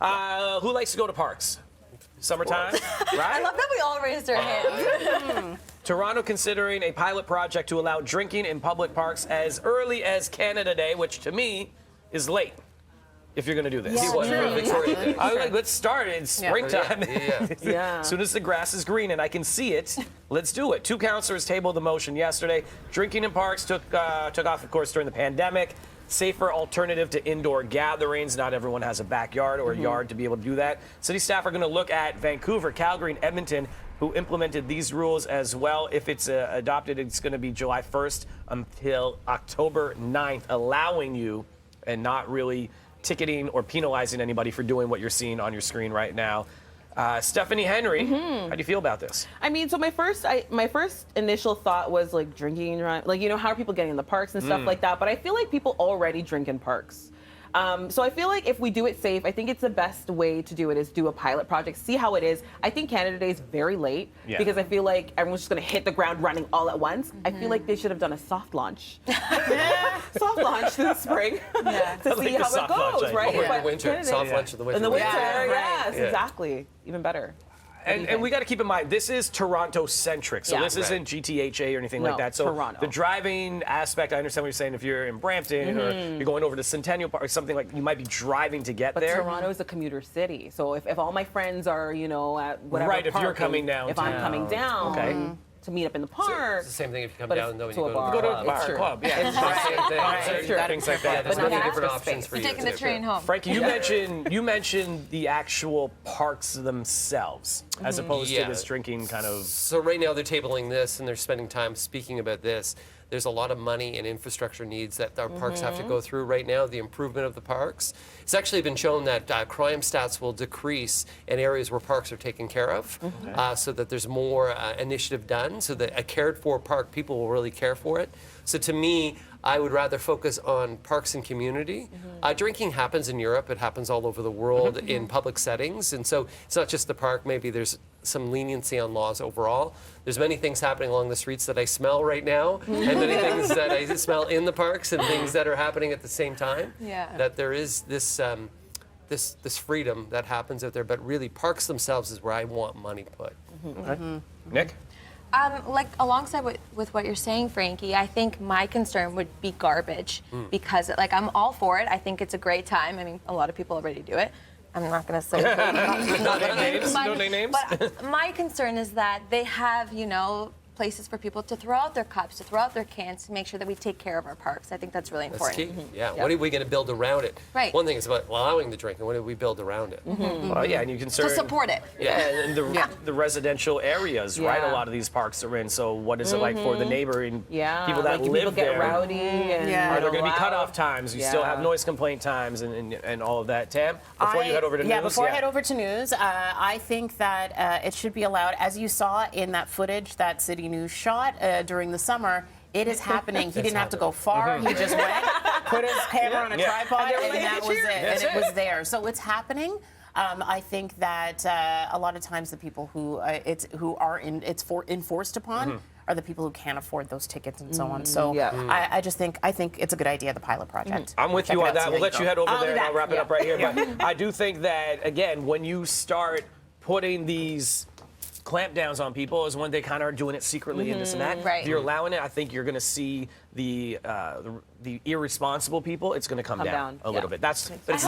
Who likes to go to parks? Summertime, I right? love that we all raised our hands. Toronto considering a pilot project to allow drinking in public parks as early as Canada Day, which to me is late. If you're going to do this. Yeah, true. Victoria Day. I was like, let's start in springtime. Yeah. As soon as the grass is green and I can see it, let's do it. 2 councillors tabled the motion yesterday. Drinking in parks took off, of course, during the pandemic. Safer alternative to indoor gatherings. Not everyone has a backyard or a yard to be able to do that. City staff are going to look at Vancouver, Calgary, and Edmonton, who implemented these rules as well. If it's adopted, it's going to be July 1st until October 9th, allowing you and not really ticketing or penalizing anybody for doing what you're seeing on your screen right now. Stephanie Henry, how do you feel about this? I mean, so my first initial thought was like drinking, like, you know, how are people getting in the parks and stuff like that? But I feel like people already drink in parks. So I feel like if we do it safe, I think it's the best way to do it is do a pilot project, see how it is. I think Canada Day is very late because I feel like everyone's just going to hit the ground running all at once. I feel like they should have done a soft launch. Soft launch this spring to see how it goes, right? Or in the winter. Soft lunch in the winter. In the winter, Yeah, yes, exactly. Even better. And we got to keep in mind, this is Toronto-centric, so this isn't GTHA or anything like that. So Toronto. the driving aspect, I understand what you're saying. If you're in Brampton or you're going over to Centennial Park or something like, you might be driving to get there. But Toronto is a commuter city, so if all my friends are, you know, at whatever Right, if you're park, coming if I'm coming down to meet up in the park. It's the same thing if you come But down it's and to a bar. Go to a It's bar, true. club, yeah. It's Same thing. It's true. Things like that. There's But many not different extra options space. for you. Taking the train home. Frankie, you mentioned the actual parks themselves as opposed to this drinking kind of. So right now they're tabling this and they're spending time speaking about this. There's a lot of money and infrastructure needs that our parks have to go through right now, the improvement of the parks. It's actually been shown that crime stats will decrease in areas where parks are taken care of, so that there's more initiative done, so that a cared for park, people will really care for it. So to me, I would rather focus on parks and community. Drinking happens in Europe, it happens all over the world in public settings, and so it's not just the park, maybe there's some leniency on laws overall. There's many things happening along the streets that I smell right now, and many things that I smell in the parks, and things that are happening at the same time. That there is this this freedom that happens out there, but really parks themselves is where I want money put. Nick? Like alongside with what you're saying, Frankie, I think my concern would be garbage because like I'm all for it. I think it's a great time. I mean, a lot of people already do it. I'm not going to say No names. But my concern is that they have, you know, places for people to throw out their cups, to throw out their cans, to make sure that we take care of our parks. I think that's really That's important. key. Yeah. What are we going to build around it? Right. One thing is about allowing the drinking. What do we build around it? Well, yeah, and you concern To support it. and the residential areas, right? A lot of these parks are in. So what is it like for the neighboring people that like live people there? get rowdy and Are there going to be loud. cutoff times? You still have noise complaint times and all of that. Tam, before you head over to news. Before I head over to news, I think that it should be allowed, as you saw in that footage that City News shot during the summer. It is happening. He didn't have to go far. He just went, put his camera on a tripod, and that was it. And it was there. So it's happening. I think that a lot of times the people who it's enforced upon are the people who can't afford those tickets and so on. So I think it's a good idea, the pilot project. I'm with you on that. We'll let you head over there and I'll wrap it up right here. Yeah. But I do think that, again, when you start putting these clampdowns on people is when they kind of are doing it secretly and this and that. Right. If you're allowing it, I think you're going to see the irresponsible people. It's going to come down a little bit. That's It's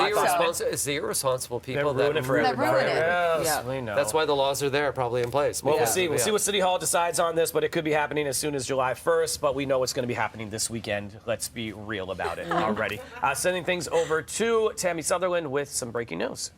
the irresponsible people that ruin it for everybody. ruin it. Yes, we know. That's why the laws are there, probably in place. Well, we'll see. We'll see what City Hall decides on this, but it could be happening as soon as July 1st. But we know it's going to be happening this weekend. Let's be real about it already. Sending things over to Tammie Sutherland with some breaking news.